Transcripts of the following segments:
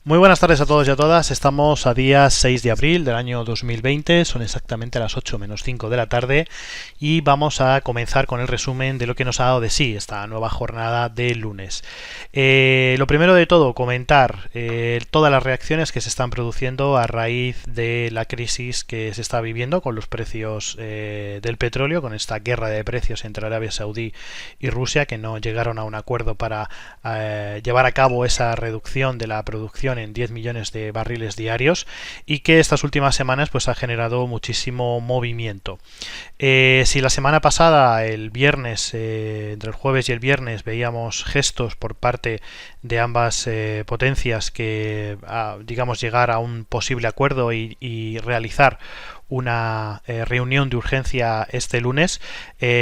Muy buenas tardes a todos y a todas. Estamos a día 6 de abril del año 2020, son exactamente las 8 menos 5 de la tarde y vamos a comenzar con el resumen de lo que nos ha dado de sí esta nueva jornada de lunes. Lo primero de todo, comentar todas las reacciones que se están produciendo a raíz de la crisis que se está viviendo con los precios del petróleo, con esta guerra de precios entre Arabia Saudí y Rusia, que no llegaron a un acuerdo para llevar a cabo esa reducción de la producción en 10 millones de barriles diarios y que estas últimas semanas pues ha generado muchísimo movimiento. Si la semana pasada, el viernes, entre el jueves y el viernes, veíamos gestos por parte de ambas potencias que, digamos, llegar a un posible acuerdo y realizar una reunión de urgencia este lunes.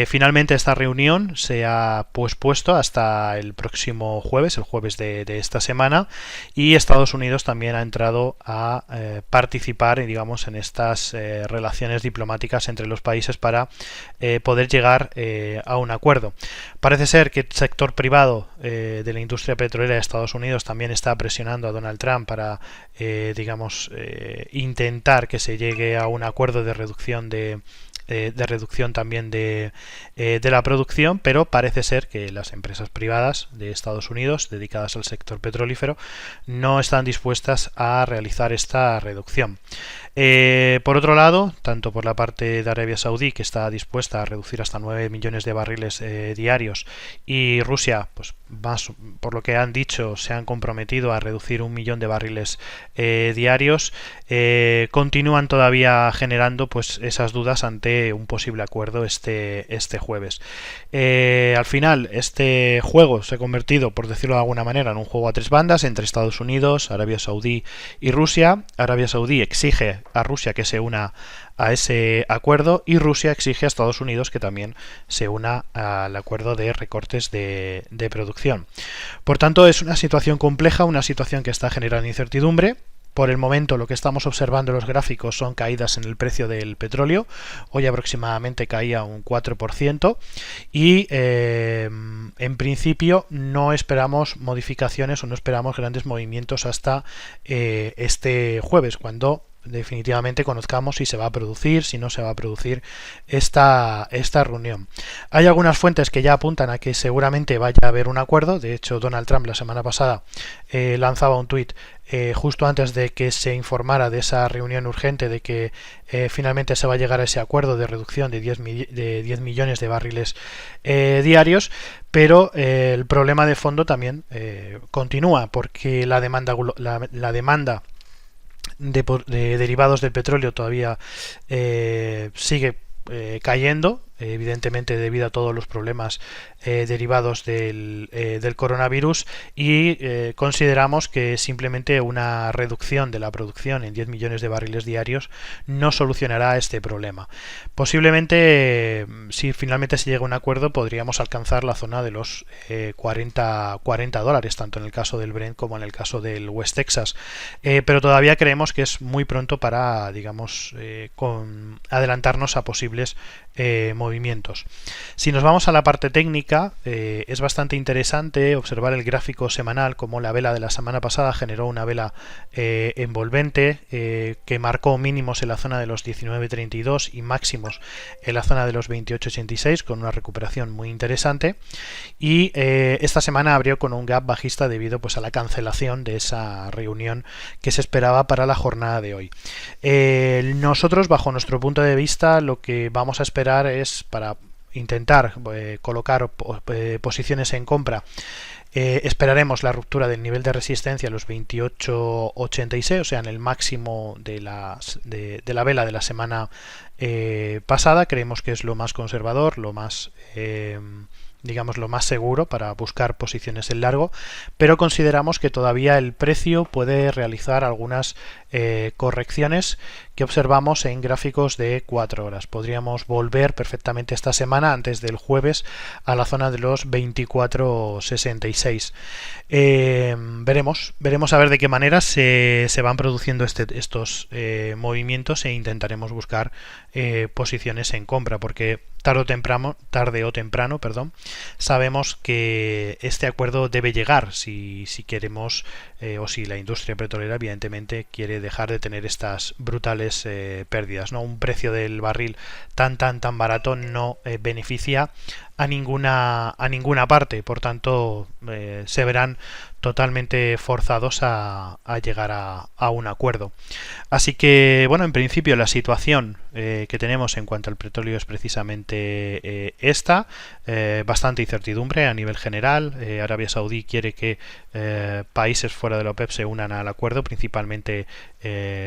Finalmente esta reunión se ha pospuesto hasta el próximo jueves, el jueves de esta semana, y Estados Unidos también ha entrado a participar, digamos, en estas relaciones diplomáticas entre los países para poder llegar a un acuerdo. Parece ser que el sector privado de la industria petrolera de Estados Unidos también está presionando a Donald Trump para, digamos, intentar que se llegue a un acuerdo de reducción reducción también de la producción, pero parece ser que las empresas privadas de Estados Unidos dedicadas al sector petrolífero no están dispuestas a realizar esta reducción. Por otro lado, tanto por la parte de Arabia Saudí, que está dispuesta a reducir hasta 9 millones de barriles diarios, y Rusia, pues más por lo que han dicho, se han comprometido a reducir 1 millón de barriles diarios, continúan todavía generando pues esas dudas ante un posible acuerdo este jueves. Al final, este juego se ha convertido, por decirlo de alguna manera, en un juego a tres bandas entre Estados Unidos, Arabia Saudí y Rusia. Arabia Saudí exige a Rusia que se una a ese acuerdo y Rusia exige a Estados Unidos que también se una al acuerdo de recortes de producción. Por tanto, es una situación compleja, una situación que está generando incertidumbre. Por el momento lo que estamos observando en los gráficos son caídas en el precio del petróleo. Hoy aproximadamente caía un 4% y en principio no esperamos modificaciones o no esperamos grandes movimientos hasta este jueves, cuando definitivamente conozcamos si se va a producir, si no se va a producir esta reunión. Hay algunas fuentes que ya apuntan a que seguramente vaya a haber un acuerdo. De hecho, Donald Trump la semana pasada lanzaba un tuit justo antes de que se informara de esa reunión urgente, de que finalmente se va a llegar a ese acuerdo de reducción de 10 millones de barriles diarios, pero el problema de fondo también continúa, porque la demanda de derivados del petróleo todavía sigue cayendo, evidentemente debido a todos los problemas derivados del coronavirus, y consideramos que simplemente una reducción de la producción en 10 millones de barriles diarios no solucionará este problema. Posiblemente, si finalmente se llega a un acuerdo, podríamos alcanzar la zona de los 40 dólares, tanto en el caso del Brent como en el caso del West Texas, pero todavía creemos que es muy pronto para, digamos, adelantarnos a posibles movimientos. Si nos vamos a la parte técnica, es bastante interesante observar el gráfico semanal, como la vela de la semana pasada generó una vela envolvente que marcó mínimos en la zona de los 19.32 y máximos en la zona de los 28.86, con una recuperación muy interesante, y esta semana abrió con un gap bajista debido pues a la cancelación de esa reunión que se esperaba para la jornada de hoy. Nosotros, bajo nuestro punto de vista, lo que vamos a esperar es, para intentar colocar posiciones en compra, esperaremos la ruptura del nivel de resistencia a los 28.86, o sea, en el máximo de la vela de la semana pasada. Creemos que es lo más conservador, lo más digamos lo más seguro para buscar posiciones en largo, pero consideramos que todavía el precio puede realizar algunas correcciones que observamos en gráficos de 4 horas. Podríamos volver perfectamente esta semana, antes del jueves, a la zona de los 24.66. Veremos a ver de qué manera se van produciendo estos movimientos, e intentaremos buscar posiciones en compra, porque tarde o temprano, perdón, sabemos que este acuerdo debe llegar si queremos o si la industria petrolera evidentemente quiere dejar de tener estas brutales pérdidas, ¿no? Un precio del barril tan barato no beneficia a ninguna parte, por tanto se verán totalmente forzados a llegar a un acuerdo. Así que, bueno, en principio la situación que tenemos en cuanto al petróleo es precisamente esta, bastante incertidumbre a nivel general. Arabia Saudí quiere que países fuera de la OPEP se unan al acuerdo, principalmente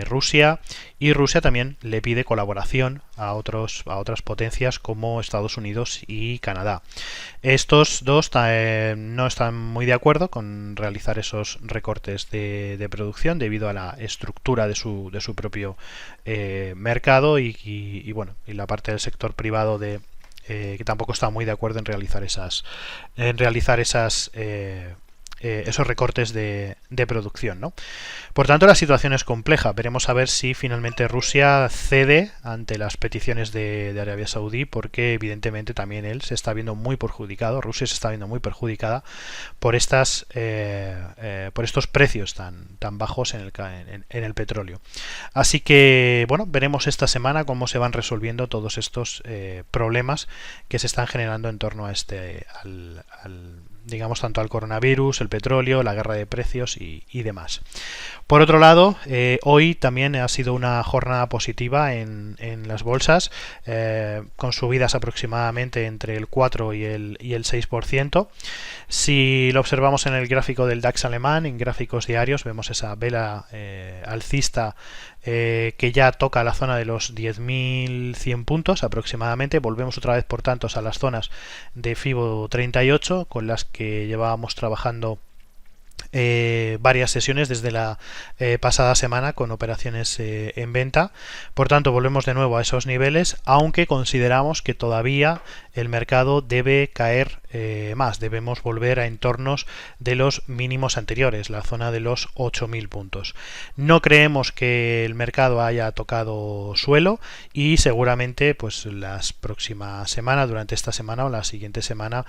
Rusia, y Rusia también le pide colaboración a otras potencias como Estados Unidos y Canadá. Estos dos no están muy de acuerdo con realizar esos recortes de producción debido a la estructura de su propio mercado y bueno, y la parte del sector privado que tampoco está muy de acuerdo en realizar esos recortes de producción, ¿no? Por tanto, la situación es compleja. Veremos a ver si finalmente Rusia cede ante las peticiones de Arabia Saudí, porque evidentemente también él se está viendo muy perjudicado, Rusia se está viendo muy perjudicada por estos precios tan bajos en el petróleo. Así que, bueno, veremos esta semana cómo se van resolviendo todos estos problemas que se están generando en torno a digamos, tanto al coronavirus, el petróleo, la guerra de precios y demás. Por otro lado, hoy también ha sido una jornada positiva en las bolsas, con subidas aproximadamente entre el 4 y el 6%. Si lo observamos en el gráfico del DAX alemán, en gráficos diarios, vemos esa vela alcista que ya toca la zona de los 10.100 puntos aproximadamente. Volvemos otra vez, por tanto, a las zonas de FIBO 38 con las que llevábamos trabajando varias sesiones desde la pasada semana con operaciones en venta. Por tanto, volvemos de nuevo a esos niveles, aunque consideramos que todavía el mercado debe caer más. Debemos volver a entornos de los mínimos anteriores, la zona de los 8.000 puntos. No creemos que el mercado haya tocado suelo y seguramente pues las próximas semanas, durante esta semana o la siguiente semana,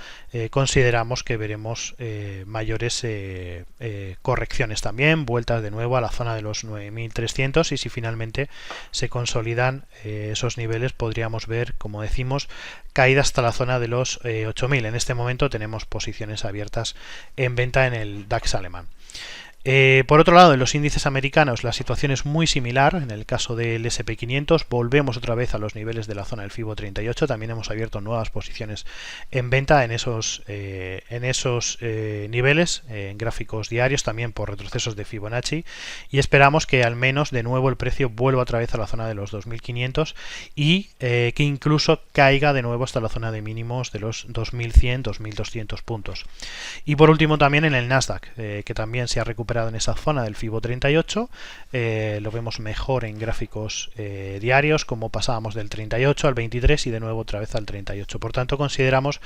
consideramos que veremos mayores correcciones también, vueltas de nuevo a la zona de los 9.300, y si finalmente se consolidan esos niveles podríamos ver, como decimos, caída hasta la zona de los 8.000. En este momento tenemos posiciones abiertas en venta en el DAX alemán. Por otro lado, en los índices americanos la situación es muy similar. En el caso del S&P 500 volvemos otra vez a los niveles de la zona del FIBO 38. También hemos abierto nuevas posiciones en venta en esos niveles, en gráficos diarios, también por retrocesos de Fibonacci, y esperamos que al menos de nuevo el precio vuelva otra vez a la zona de los 2.500 y que incluso caiga de nuevo hasta la zona de mínimos de los 2.100, 2.200 puntos. Y por último también en el Nasdaq, que también se ha recuperado en esa zona del FIBO 38, lo vemos mejor en gráficos diarios, como pasábamos del 38 al 23 y de nuevo otra vez al 38. Por tanto, consideramos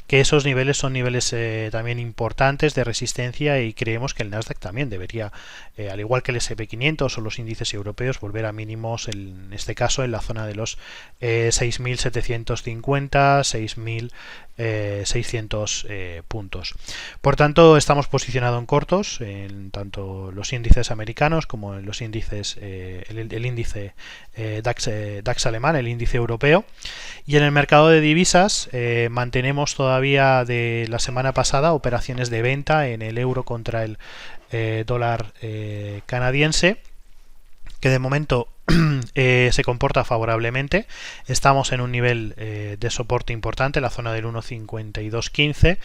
que esos niveles son niveles también importantes de resistencia, y creemos que el Nasdaq también debería, al igual que el S&P 500 o los índices europeos, volver a mínimos, en este caso en la zona de los 6.750, 6.600 puntos. Por tanto, estamos posicionados en cortos en tanto los índices americanos como en los índices, el índice DAX alemán, el índice europeo. Y en el mercado de divisas mantenemos todavía de la semana pasada operaciones de venta en el euro contra el dólar canadiense, que de momento se comporta favorablemente. Estamos en un nivel de soporte importante, la zona del 1.5215,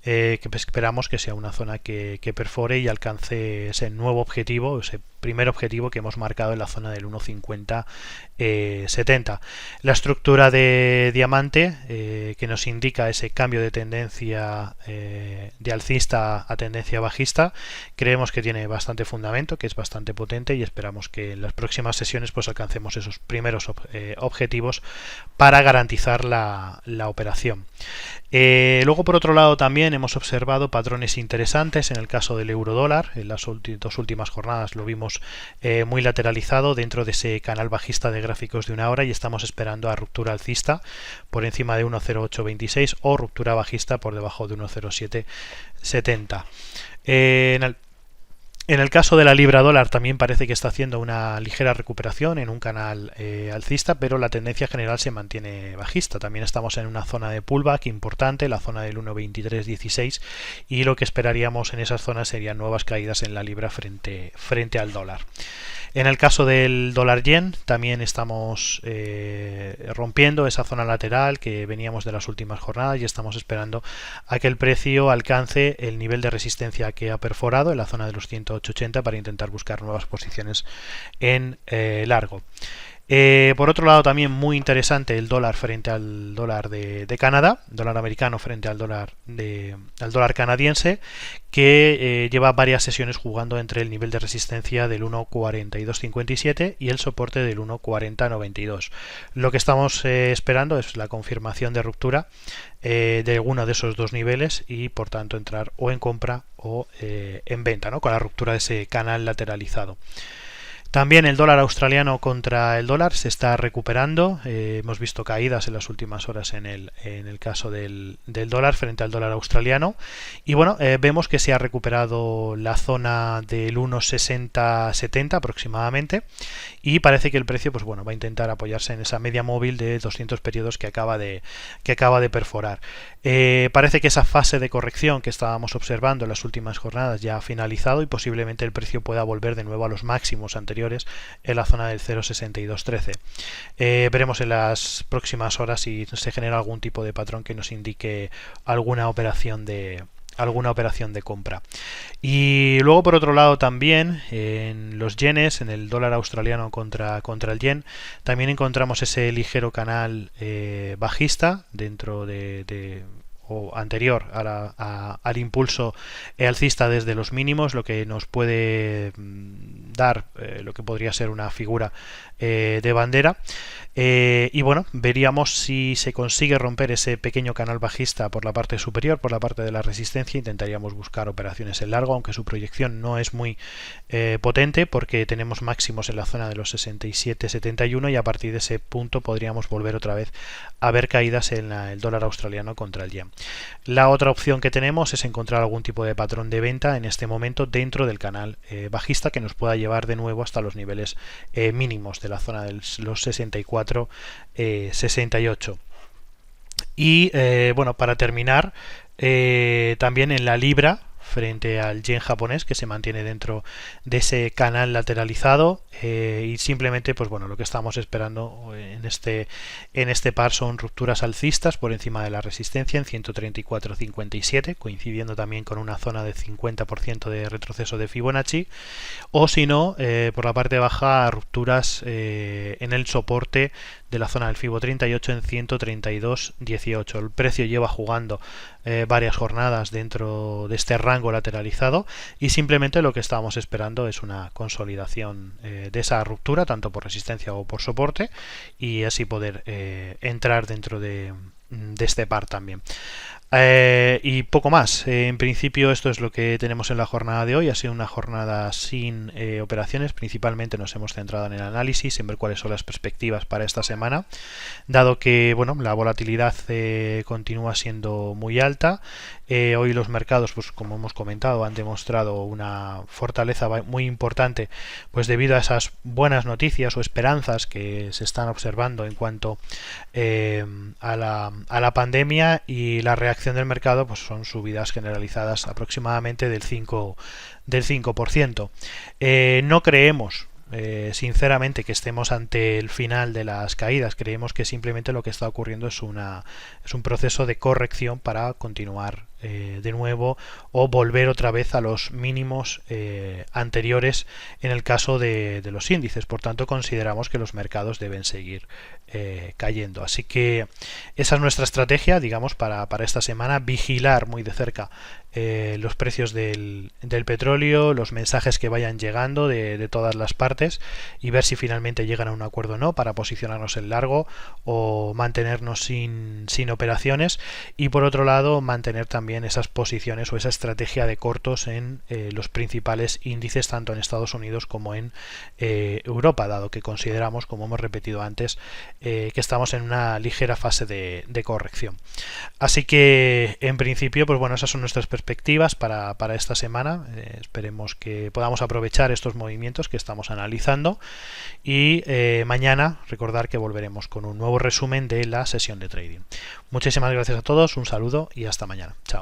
que esperamos que sea una zona que perfore y alcance ese nuevo objetivo, ese primer objetivo que hemos marcado en la zona del 1.5070. La estructura de diamante que nos indica ese cambio de tendencia de alcista a tendencia bajista, creemos que tiene bastante fundamento, que es bastante potente, y esperamos que en las próximas sesiones operaciones pues alcancemos esos primeros objetivos para garantizar la operación. Luego, por otro lado, también hemos observado patrones interesantes en el caso del euro-dólar. En las dos últimas jornadas lo vimos muy lateralizado dentro de ese canal bajista de gráficos de una hora, y estamos esperando a ruptura alcista por encima de 1.0826 o ruptura bajista por debajo de 1.0770. En el caso de la libra dólar también parece que está haciendo una ligera recuperación en un canal alcista, pero la tendencia general se mantiene bajista. También estamos en una zona de pullback importante, la zona del 1.2316, y lo que esperaríamos en esas zonas serían nuevas caídas en la libra frente al dólar. En el caso del dólar yen también estamos rompiendo esa zona lateral que veníamos de las últimas jornadas, y estamos esperando a que el precio alcance el nivel de resistencia que ha perforado en la zona de los 108.80 para intentar buscar nuevas posiciones en largo. Por otro lado, también muy interesante el dólar frente al dólar de Canadá, dólar americano frente al dólar canadiense, que lleva varias sesiones jugando entre el nivel de resistencia del 1.4257 y el soporte del 1.4092. Lo que estamos esperando es la confirmación de ruptura de alguno de esos dos niveles, y por tanto entrar o en compra o en venta, ¿no?, con la ruptura de ese canal lateralizado. También el dólar australiano contra el dólar se está recuperando. Hemos visto caídas en las últimas horas en el caso del dólar frente al dólar australiano. Y bueno, vemos que se ha recuperado la zona del 1.6070 aproximadamente. Y parece que el precio pues bueno, va a intentar apoyarse en esa media móvil de 200 periodos que acaba de perforar. Parece que esa fase de corrección que estábamos observando en las últimas jornadas ya ha finalizado, y posiblemente el precio pueda volver de nuevo a los máximos anteriores en la zona del 0.6213. Veremos en las próximas horas si se genera algún tipo de patrón que nos indique alguna operación de compra. Y luego, por otro lado, también en los yenes, en el dólar australiano contra el yen, también encontramos ese ligero canal bajista dentro o anterior al impulso alcista desde los mínimos, lo que nos puede dar lo que podría ser una figura de bandera. Y bueno, veríamos si se consigue romper ese pequeño canal bajista por la parte superior, por la parte de la resistencia. Intentaríamos buscar operaciones en largo, aunque su proyección no es muy potente, porque tenemos máximos en la zona de los 67-71, y a partir de ese punto podríamos volver otra vez a ver caídas en el dólar australiano contra el yen. La otra opción que tenemos es encontrar algún tipo de patrón de venta en este momento dentro del canal bajista, que nos pueda llevar de nuevo hasta los niveles mínimos de la zona de los 64-68. Y bueno, para terminar, también en la libra frente al yen japonés, que se mantiene dentro de ese canal lateralizado, y simplemente pues bueno, lo que estamos esperando en este par son rupturas alcistas por encima de la resistencia en 134.57, coincidiendo también con una zona de 50% de retroceso de Fibonacci, o si no, por la parte baja, rupturas en el soporte de la zona del Fibo 38 en 132.18. El precio lleva jugando varias jornadas dentro de este rango lateralizado, y simplemente lo que estábamos esperando es una consolidación de esa ruptura, tanto por resistencia o por soporte, y así poder entrar dentro de este par también. Y poco más. En principio esto es lo que tenemos en la jornada de hoy. Ha sido una jornada sin operaciones. Principalmente nos hemos centrado en el análisis, en ver cuáles son las perspectivas para esta semana, dado que bueno, la volatilidad continúa siendo muy alta. Hoy los mercados, pues como hemos comentado, han demostrado una fortaleza muy importante, pues debido a esas buenas noticias o esperanzas que se están observando en cuanto a la pandemia, y la reacción del mercado pues son subidas generalizadas aproximadamente del 5%. No creemos sinceramente que estemos ante el final de las caídas. Creemos que simplemente lo que está ocurriendo es un proceso de corrección para continuar de nuevo o volver otra vez a los mínimos anteriores en el caso de los índices. Por tanto, consideramos que los mercados deben seguir cayendo. Así que esa es nuestra estrategia, digamos, para esta semana: vigilar muy de cerca los precios del petróleo, los mensajes que vayan llegando de todas las partes, y ver si finalmente llegan a un acuerdo o no, para posicionarnos en largo o mantenernos sin operaciones, y por otro lado mantener también esas posiciones o esa estrategia de cortos en los principales índices, tanto en Estados Unidos como en Europa, dado que consideramos, como hemos repetido antes, que estamos en una ligera fase de corrección. Así que en principio, pues bueno, esas son nuestras perspectivas para esta semana. Esperemos que podamos aprovechar estos movimientos que estamos analizando, y mañana recordar que volveremos con un nuevo resumen de la sesión de trading. Muchísimas gracias a todos, un saludo y hasta mañana. Chao.